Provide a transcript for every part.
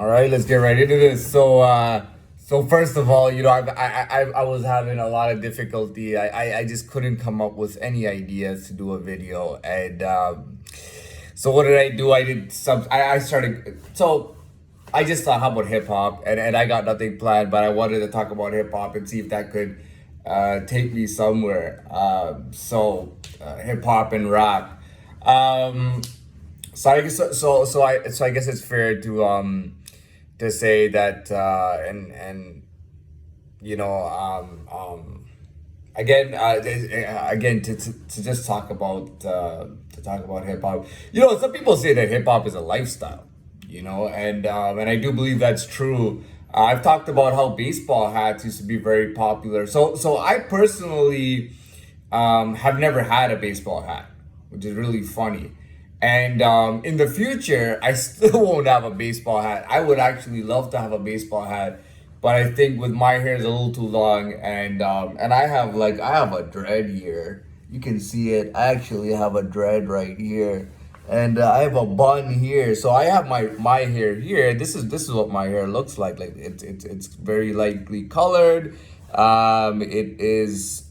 All right, let's get right into this. So first of all, I was having a lot of difficulty. I just couldn't come up with any ideas to do a video, and so what did I do? I did some. I started. So I just thought, how about hip hop? And I got nothing planned, but I wanted to talk about hip hop and see if that could take me somewhere. Hip hop and rap. Um, so I guess it's fair to say that and you know again again to just talk about hip hop. Some people say that hip hop is a lifestyle. And I do believe that's true. I've talked about how baseball hats used to be very popular. So I personally have never had a baseball hat, which is really funny. And in the future, I still won't have a baseball hat. I would actually love to have a baseball hat, but I think with my hair is a little too long, and I have a dread here. You can see it. I actually have a dread right here, and I have a bun here. So I have my hair here. This is what my hair looks like. Like it's very lightly colored. It is.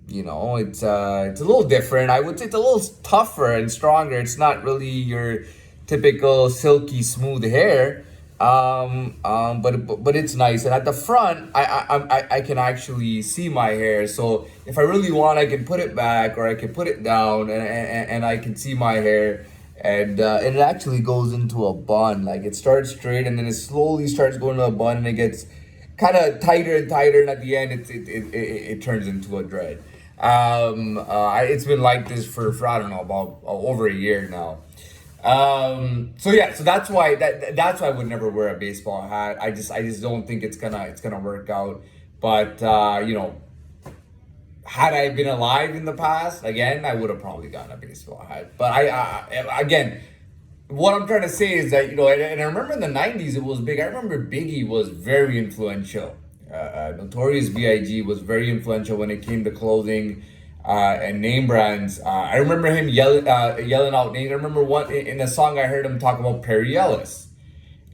It's a little different. I would say it's a little tougher and stronger. It's not really your typical silky smooth hair. But it's nice. And at the front, I can actually see my hair. So if I really want, I can put it back or I can put it down, and I can see my hair. And it actually goes into a bun. Like it starts straight and then it slowly starts going to a bun, and it gets kind of tighter and tighter, and at the end it turns into a dread. It's been like this for I don't know, about over a year now. So that's why I would never wear a baseball hat. I just don't think it's gonna work out. But had I been alive in the past, again, I would have probably gotten a baseball hat. But again, what I'm trying to say is that, and I remember in the 90s it was big. I remember Biggie was very influential. Notorious B.I.G. was very influential when it came to clothing and name brands. I remember him yelling out names. I remember one in a song I heard him talk about Perry Ellis.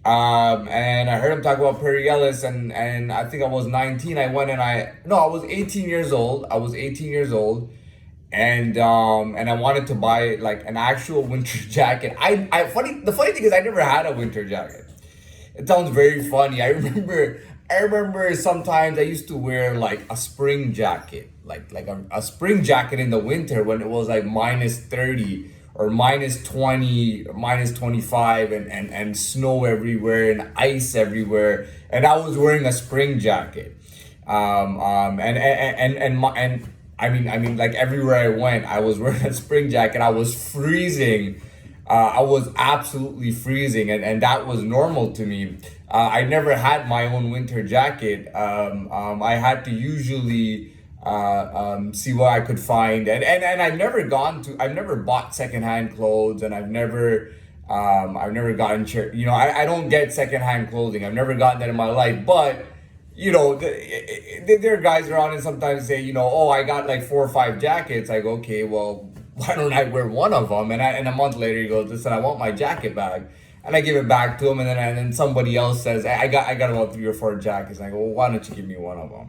And I heard him talk about Perry Ellis, and I think I was 19. I was 18 years old. I was 18 years old, and I wanted to buy like an actual winter jacket. The funny thing is I never had a winter jacket. It sounds very funny. I remember sometimes I used to wear like a spring jacket, like a spring jacket in the winter when it was like -30 or -20 or -25, and snow everywhere and ice everywhere, and I was wearing a spring jacket. And I mean, like everywhere I went, I was wearing a spring jacket. I was freezing. I was absolutely freezing, and that was normal to me. I never had my own winter jacket. I had to usually see what I could find, and I've never bought secondhand clothes, and I've never gotten I don't get secondhand clothing. I've never gotten that in my life, but there are guys around and sometimes say, oh, I got like 4 or 5 jackets. I go, okay, well, why don't I wear one of them? And a month later he goes, listen, I want my jacket back. And I give it back to him, and then somebody else says, I got about 3 or 4 jackets. And I go, well, why don't you give me one of them?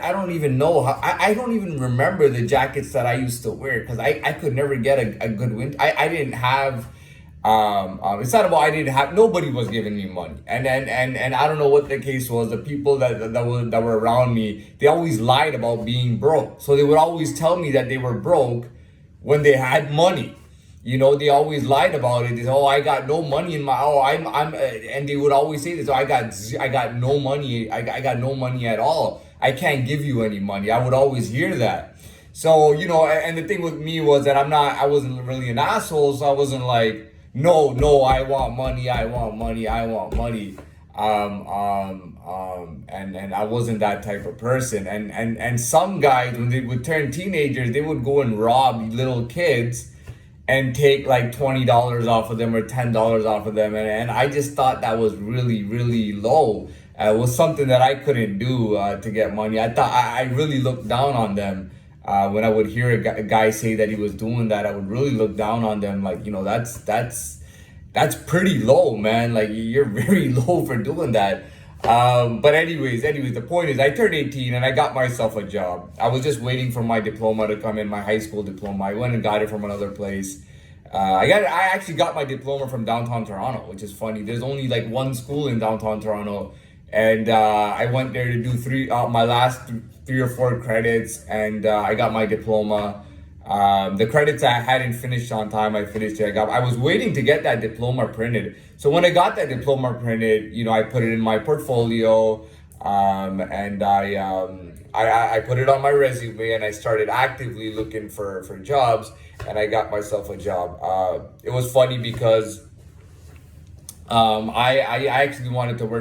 I don't even know how, I don't even remember the jackets that I used to wear, because I could never get a good winter. I didn't have, it's not about I didn't have, nobody was giving me money. And I don't know what the case was. The people that were around me, they always lied about being broke. So they would always tell me that they were broke when they had money. They always lied about it. They said, oh, I got no money in my, and they would always say this, oh, I got no money. I got no money at all. I can't give you any money. I would always hear that. So, and the thing with me was that I wasn't really an asshole. So I wasn't like, no, I want money. I want money. I want money. And I wasn't that type of person. And some guys, when they would turn teenagers, they would go and rob little kids and take like $20 off of them or $10 off of them. And I just thought that was really, really low. It was something that I couldn't do to get money. I thought I really looked down on them. When I would hear a guy say that he was doing that, I would really look down on them. Like, That's pretty low, man. Like you're very low for doing that. But anyways, the point is, I turned 18 and I got myself a job. I was just waiting for my diploma to come in, my high school diploma. I went and got it from another place. I actually got my diploma from downtown Toronto, which is funny. There's only like one school in downtown Toronto, and I went there to do my last 3 or 4 credits, and I got my diploma. The credits I hadn't finished on time, I finished it. I was waiting to get that diploma printed. So when I got that diploma printed, I put it in my portfolio, and I put it on my resume, and I started actively looking for jobs, and I got myself a job. It was funny because I actually wanted to work